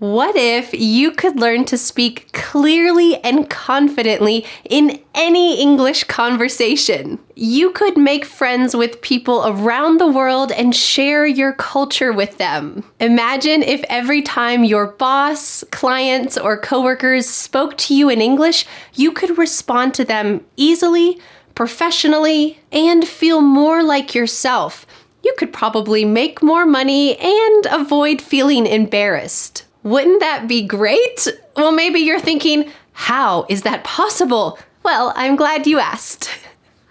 What if you could learn to speak clearly and confidently in any English conversation? You could make friends with people around the world and share your culture with them. Imagine if every time your boss, clients, or coworkers spoke to you in English, you could respond to them easily, professionally, and feel more like yourself. You could probably make more money and avoid feeling embarrassed. Wouldn't that be great? Well, maybe you're thinking, how is that possible? Well, I'm glad you asked.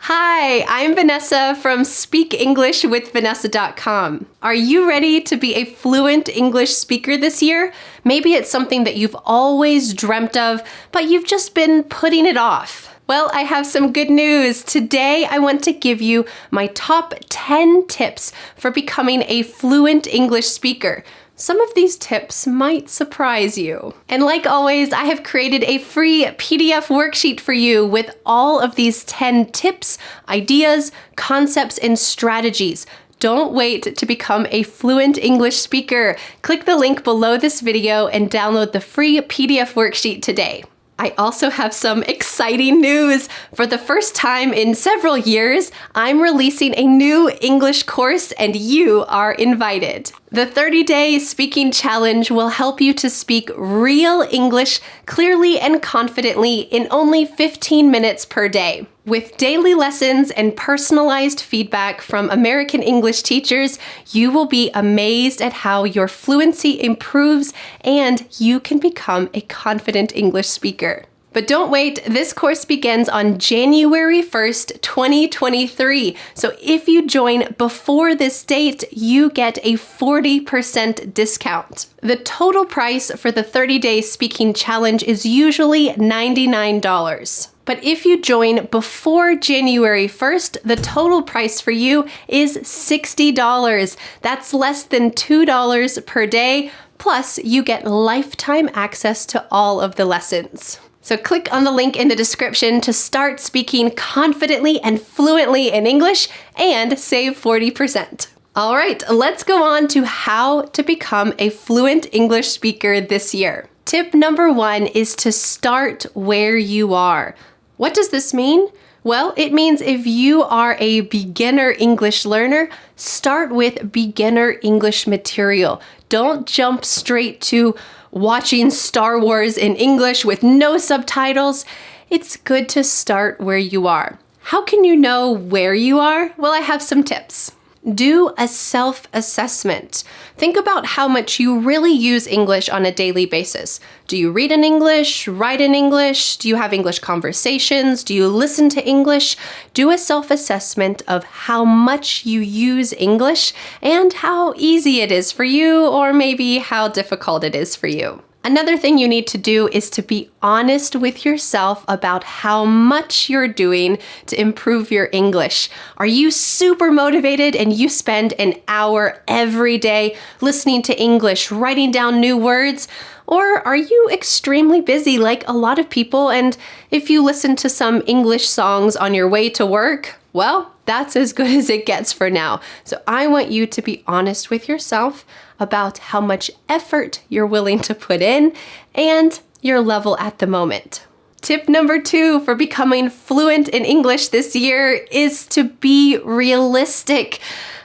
Hi, I'm Vanessa from SpeakEnglishWithVanessa.com. Are you ready to be a fluent English speaker this year? Maybe it's something that you've always dreamt of, but you've just been putting it off. Well, I have some good news. Today, I want to give you my top 10 tips for becoming a fluent English speaker. Some of these tips might surprise you. And like always, I have created a free PDF worksheet for you with all of these 10 tips, ideas, concepts, and strategies. Don't wait to become a fluent English speaker. Click the link below this video and download the free PDF worksheet today. I also have some exciting news. For the first time in several years, I'm releasing a new English course and you are invited. The 30-day speaking challenge will help you to speak real English clearly and confidently in only 15 minutes per day. With daily lessons and personalized feedback from American English teachers, you will be amazed at how your fluency improves and you can become a confident English speaker. But don't wait, this course begins on January 1st, 2023. So if you join before this date, you get a 40% discount. The total price for the 30-day speaking challenge is usually $99. But if you join before January 1st, the total price for you is $60. That's less than $2 per day, plus you get lifetime access to all of the lessons. So click on the link in the description to start speaking confidently and fluently in English and save 40%. All right, let's go on to how to become a fluent English speaker this year. Tip number 1 is to start where you are. What does this mean? Well, it means if you are a beginner English learner, start with beginner English material. Don't jump straight to watching Star Wars in English with no subtitles. It's good to start where you are. How can you know where you are? Well, I have some tips. Do a self-assessment. Think about how much you really use English on a daily basis. Do you read in English, write in English? Do you have English conversations? Do you listen to English? Do a self-assessment of how much you use English and how easy it is for you, or maybe how difficult it is for you. Another thing you need to do is to be honest with yourself about how much you're doing to improve your English. Are you super motivated and you spend an hour every day listening to English, writing down new words? Or are you extremely busy like a lot of people, and if you listen to some English songs on your way to work, well, that's as good as it gets for now. So I want you to be honest with yourself about how much effort you're willing to put in and your level at the moment. Tip number 2 for becoming fluent in English this year is to be realistic.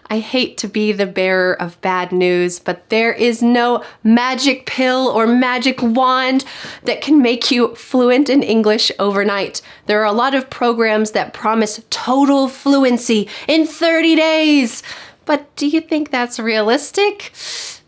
I hate to be the bearer of bad news, but there is no magic pill or magic wand that can make you fluent in English overnight. There are a lot of programs that promise total fluency in 30 days. But do you think that's realistic?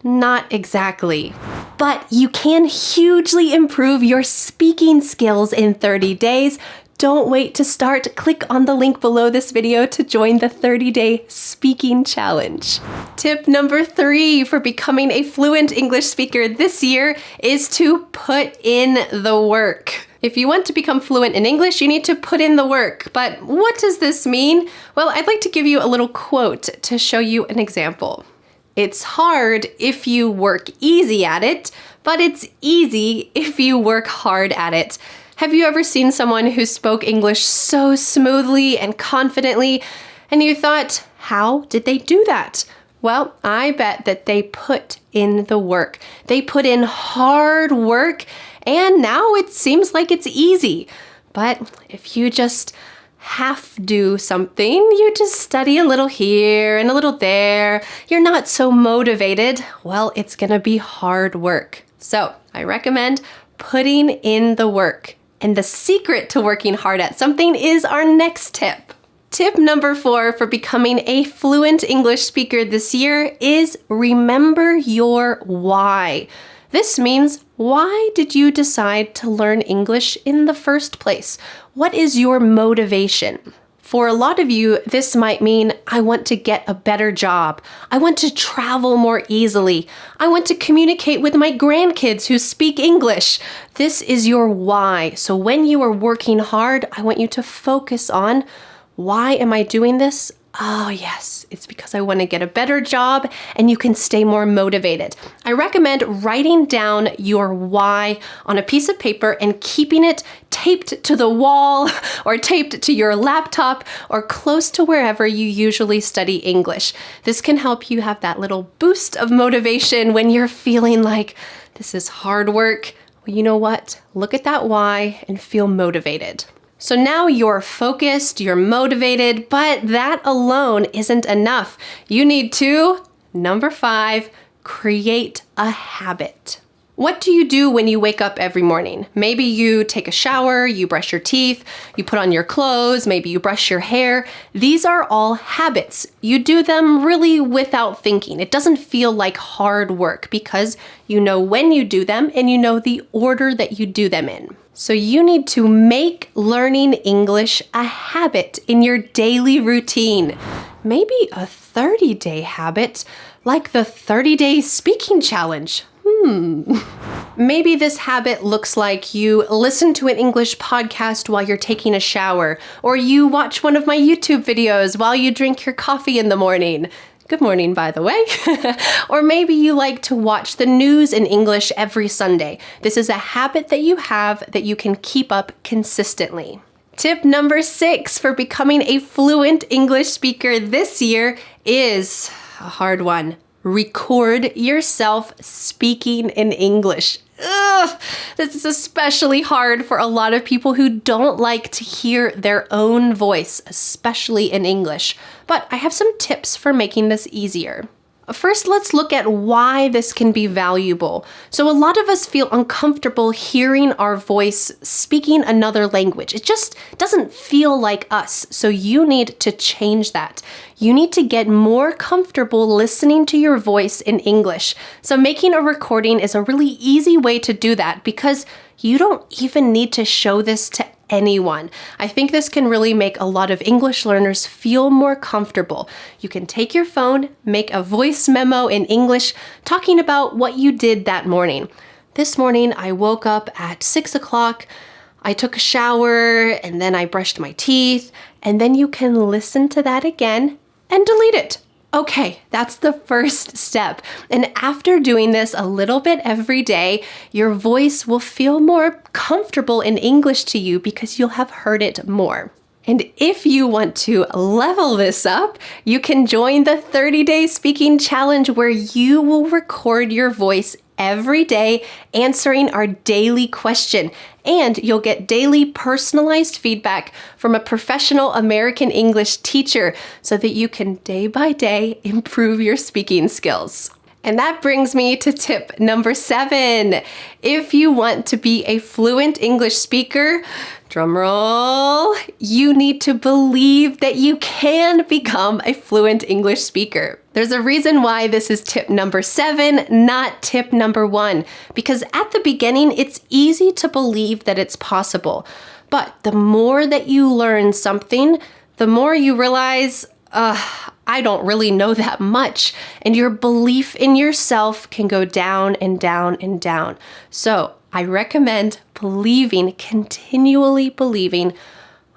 Not exactly. But you can hugely improve your speaking skills in 30 days. Don't wait to start. Click on the link below this video to join the 30-day speaking challenge. Tip number 3 for becoming a fluent English speaker this year is to put in the work. If you want to become fluent in English, you need to put in the work. But what does this mean? Well, I'd like to give you a little quote to show you an example. It's hard if you work easy at it, but it's easy if you work hard at it. Have you ever seen someone who spoke English so smoothly and confidently, and you thought, how did they do that? Well, I bet that they put in the work. They put in hard work, and now it seems like it's easy. But if you just half do something, you just study a little here and a little there, you're not so motivated, well, it's gonna be hard work. So I recommend putting in the work. And the secret to working hard at something is our next tip. Tip number 4 for becoming a fluent English speaker this year is remember your why. This means, why did you decide to learn English in the first place? What is your motivation? For a lot of you, this might mean, I want to get a better job. I want to travel more easily. I want to communicate with my grandkids who speak English. This is your why. So when you are working hard, I want you to focus on, why am I doing this? Oh yes, it's because I want to get a better job and you can stay more motivated. I recommend writing down your why on a piece of paper and keeping it taped to the wall or taped to your laptop or close to wherever you usually study English. This can help you have that little boost of motivation when you're feeling like this is hard work. Well, you know what? Look at that why and feel motivated. So now you're focused, you're motivated, but that alone isn't enough. You need to, number 5, create a habit. What do you do when you wake up every morning? Maybe you take a shower, you brush your teeth, you put on your clothes, maybe you brush your hair. These are all habits. You do them really without thinking. It doesn't feel like hard work because you know when you do them and you know the order that you do them in. So you need to make learning English a habit in your daily routine. Maybe a 30-day habit, like the 30-day speaking challenge. Maybe this habit looks like you listen to an English podcast while you're taking a shower, or you watch one of my YouTube videos while you drink your coffee in the morning. Good morning, by the way. Or maybe you like to watch the news in English every Sunday. This is a habit that you have that you can keep up consistently. Tip number 6 for becoming a fluent English speaker this year is a hard one. Record yourself speaking in English. Ugh, this is especially hard for a lot of people who don't like to hear their own voice, especially in English. But I have some tips for making this easier. First, let's look at why this can be valuable. So a lot of us feel uncomfortable hearing our voice speaking another language. It just doesn't feel like us. So you need to change that. You need to get more comfortable listening to your voice in English. So making a recording is a really easy way to do that because you don't even need to show this to anyone. I think this can really make a lot of English learners feel more comfortable. You can take your phone, make a voice memo in English talking about what you did that morning. This morning, I woke up at 6 o'clock. I took a shower and then I brushed my teeth, and then you can listen to that again and delete it. Okay, that's the first step. And after doing this a little bit every day, your voice will feel more comfortable in English to you because you'll have heard it more. And if you want to level this up, you can join the 30-day speaking challenge where you will record your voice every day answering our daily question. And you'll get daily personalized feedback from a professional American English teacher so that you can day by day improve your speaking skills. And that brings me to tip number 7. If you want to be a fluent English speaker, drumroll, you need to believe that you can become a fluent English speaker. There's a reason why this is tip number 7, not tip number 1, because at the beginning, it's easy to believe that it's possible. But the more that you learn something, the more you realize, I don't really know that much. And your belief in yourself can go down and down and down. So I recommend continually believing,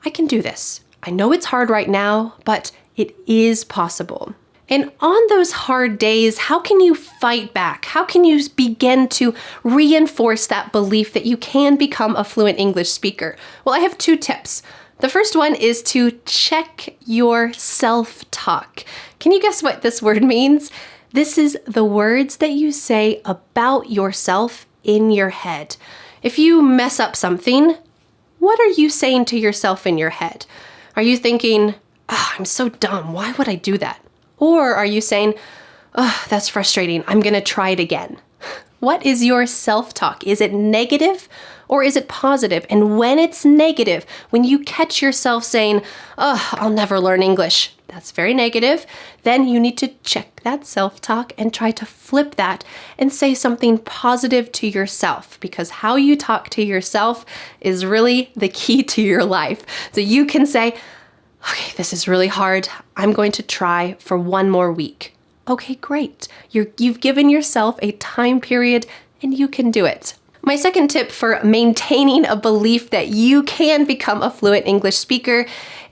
I can do this. I know it's hard right now, but it is possible. And on those hard days, how can you fight back? How can you begin to reinforce that belief that you can become a fluent English speaker? Well, I have 2 tips. The first one is to check your self-talk. Can you guess what this word means? This is the words that you say about yourself in your head. If you mess up something, what are you saying to yourself in your head? Are you thinking, oh, I'm so dumb, why would I do that? Or are you saying, oh, that's frustrating, I'm gonna try it again? What is your self-talk? Is it negative or is it positive? And when it's negative, when you catch yourself saying, oh, I'll never learn English, that's very negative, then you need to check that self-talk and try to flip that and say something positive to yourself, because how you talk to yourself is really the key to your life. So you can say, okay, this is really hard. I'm going to try for one more week. Okay, great. You've given yourself a time period and you can do it. My second tip for maintaining a belief that you can become a fluent English speaker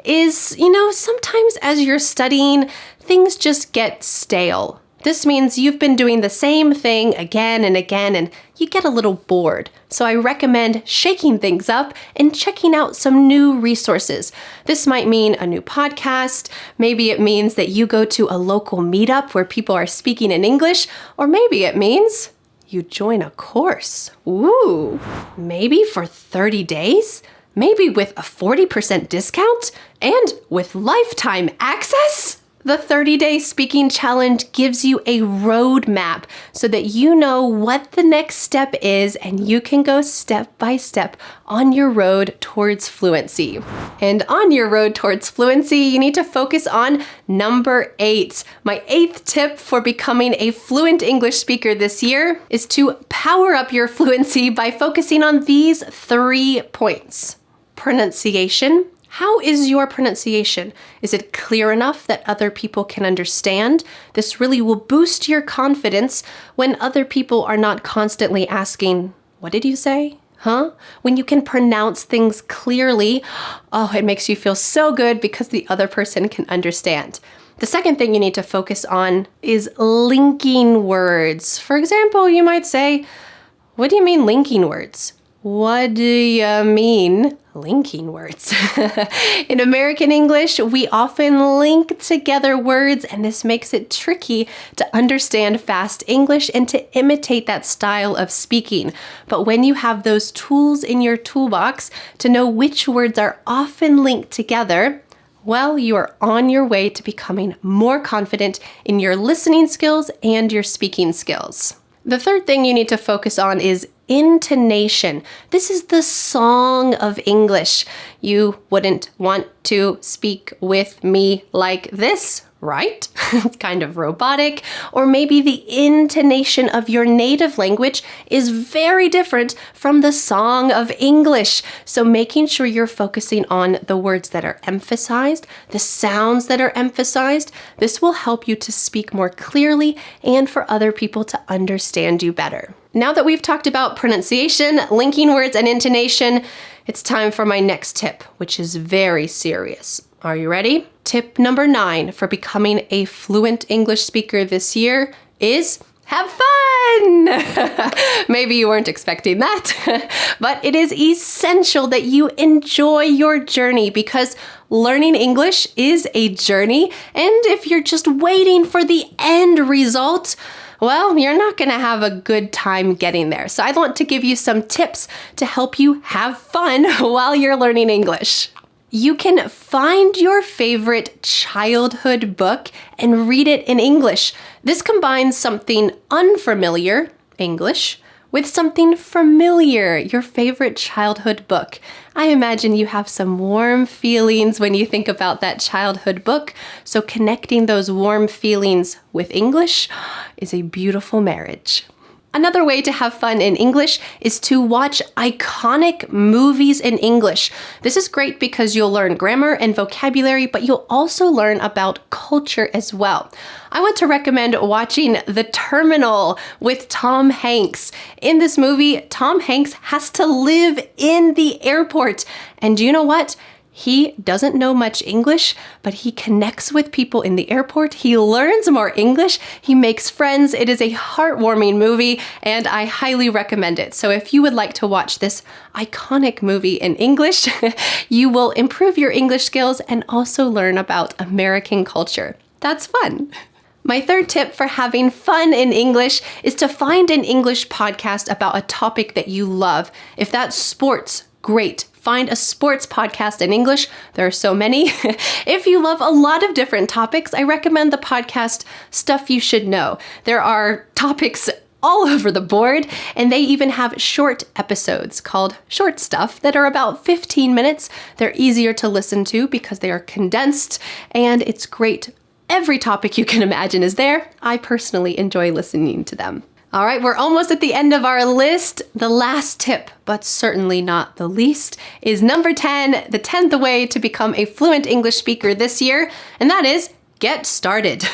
is, sometimes as you're studying, things just get stale. This means you've been doing the same thing again and again, and you get a little bored. So I recommend shaking things up and checking out some new resources. This might mean a new podcast. Maybe it means that you go to a local meetup where people are speaking in English, or maybe it means you join a course. Ooh, maybe for 30 days? Maybe with a 40% discount? And with lifetime access? The 30-day speaking challenge gives you a roadmap so that you know what the next step is and you can go step by step on your road towards fluency. And on your road towards fluency, you need to focus on number 8. My 8th tip for becoming a fluent English speaker this year is to power up your fluency by focusing on these 3 points. Pronunciation. How is your pronunciation? Is it clear enough that other people can understand? This really will boost your confidence when other people are not constantly asking, what did you say? Huh? When you can pronounce things clearly, oh, it makes you feel so good because the other person can understand. The second thing you need to focus on is linking words. For example, you might say, what do you mean linking words? What do you mean linking words? In American English, we often link together words, and this makes it tricky to understand fast English and to imitate that style of speaking. But when you have those tools in your toolbox to know which words are often linked together, well, you are on your way to becoming more confident in your listening skills and your speaking skills. The third thing you need to focus on is intonation. This is the song of English. You wouldn't want to speak with me like this, right? Kind of robotic. Or maybe the intonation of your native language is very different from the song of English. So making sure you're focusing on the words that are emphasized, the sounds that are emphasized, this will help you to speak more clearly and for other people to understand you better. Now that we've talked about pronunciation, linking words, and intonation, it's time for my next tip, which is very serious. Are you ready? Tip number 9 for becoming a fluent English speaker this year is have fun! Maybe you weren't expecting that, but it is essential that you enjoy your journey because learning English is a journey, and if you're just waiting for the end result, well, you're not going to have a good time getting there. So I want to give you some tips to help you have fun while you're learning English. You can find your favorite childhood book and read it in English. This combines something unfamiliar, English, with something familiar, your favorite childhood book. I imagine you have some warm feelings when you think about that childhood book, so connecting those warm feelings with English is a beautiful marriage. Another way to have fun in English is to watch iconic movies in English. This is great because you'll learn grammar and vocabulary, but you'll also learn about culture as well. I want to recommend watching The Terminal with Tom Hanks. In this movie, Tom Hanks has to live in the airport. And do you know what? He doesn't know much English, but he connects with people in the airport. He learns more English. He makes friends. It is a heartwarming movie, and I highly recommend it. So if you would like to watch this iconic movie in English, you will improve your English skills and also learn about American culture. That's fun. My third tip for having fun in English is to find an English podcast about a topic that you love. If that's sports, great. Find a sports podcast in English. There are so many. If you love a lot of different topics, I recommend the podcast Stuff You Should Know. There are topics all over the board, and they even have short episodes called Short Stuff that are about 15 minutes. They're easier to listen to because they are condensed, and it's great. Every topic you can imagine is there. I personally enjoy listening to them. All right, we're almost at the end of our list. The last tip, but certainly not the least, is number 10, the 10th way to become a fluent English speaker this year, and that is get started.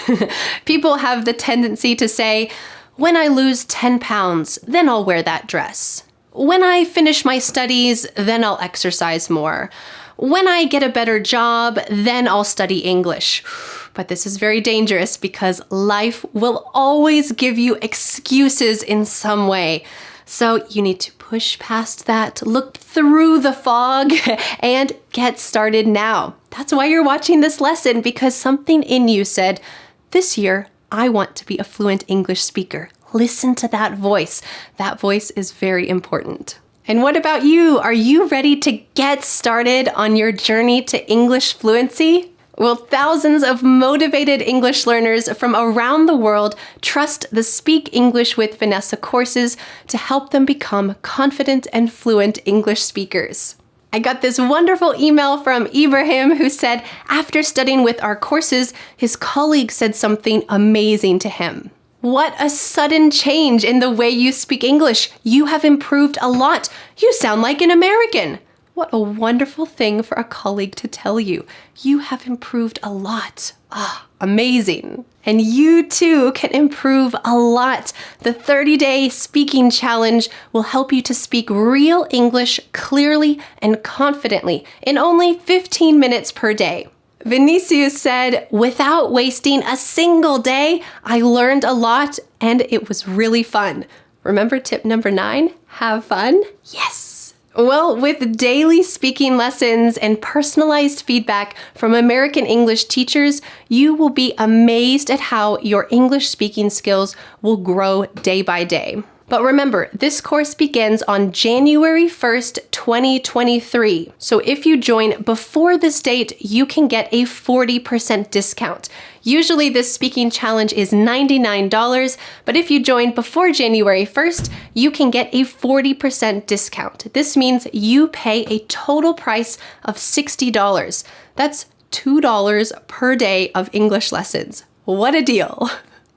People have the tendency to say, when I lose 10 pounds, then I'll wear that dress. When I finish my studies, then I'll exercise more. When I get a better job, then I'll study English. But this is very dangerous because life will always give you excuses in some way. So you need to push past that, look through the fog, and get started now. That's why you're watching this lesson, because something in you said, this year, I want to be a fluent English speaker. Listen to that voice. That voice is very important. And what about you? Are you ready to get started on your journey to English fluency? Well, thousands of motivated English learners from around the world trust the Speak English with Vanessa courses to help them become confident and fluent English speakers. I got this wonderful email from Ibrahim who said, after studying with our courses, his colleague said something amazing to him. What a sudden change in the way you speak English. You have improved a lot. You sound like an American. What a wonderful thing for a colleague to tell you. You have improved a lot. Amazing. And you too can improve a lot. The 30-day speaking challenge will help you to speak real English clearly and confidently in only 15 minutes per day. Vinicius said, without wasting a single day, I learned a lot and it was really fun. Remember tip number 9? Have fun? Yes. Well, with daily speaking lessons and personalized feedback from American English teachers, you will be amazed at how your English speaking skills will grow day by day. But remember, this course begins on January 1st, 2023. So if you join before this date, you can get a 40% discount. Usually this speaking challenge is $99, but if you join before January 1st, you can get a 40% discount. This means you pay a total price of $60. That's $2 per day of English lessons. What a deal!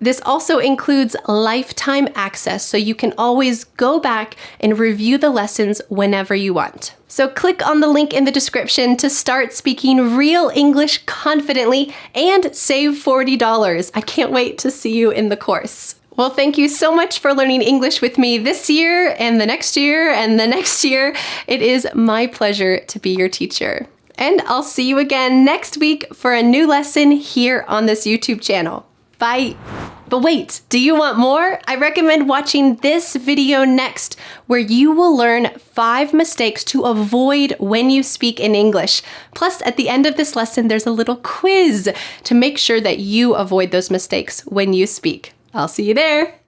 This also includes lifetime access, so you can always go back and review the lessons whenever you want. So click on the link in the description to start speaking real English confidently and save $40. I can't wait to see you in the course. Well, thank you so much for learning English with me this year and the next year and the next year. It is my pleasure to be your teacher. And I'll see you again next week for a new lesson here on this YouTube channel. Bye. But wait, do you want more? I recommend watching this video next, where you will learn 5 mistakes to avoid when you speak in English. Plus, at the end of this lesson, there's a little quiz to make sure that you avoid those mistakes when you speak. I'll see you there.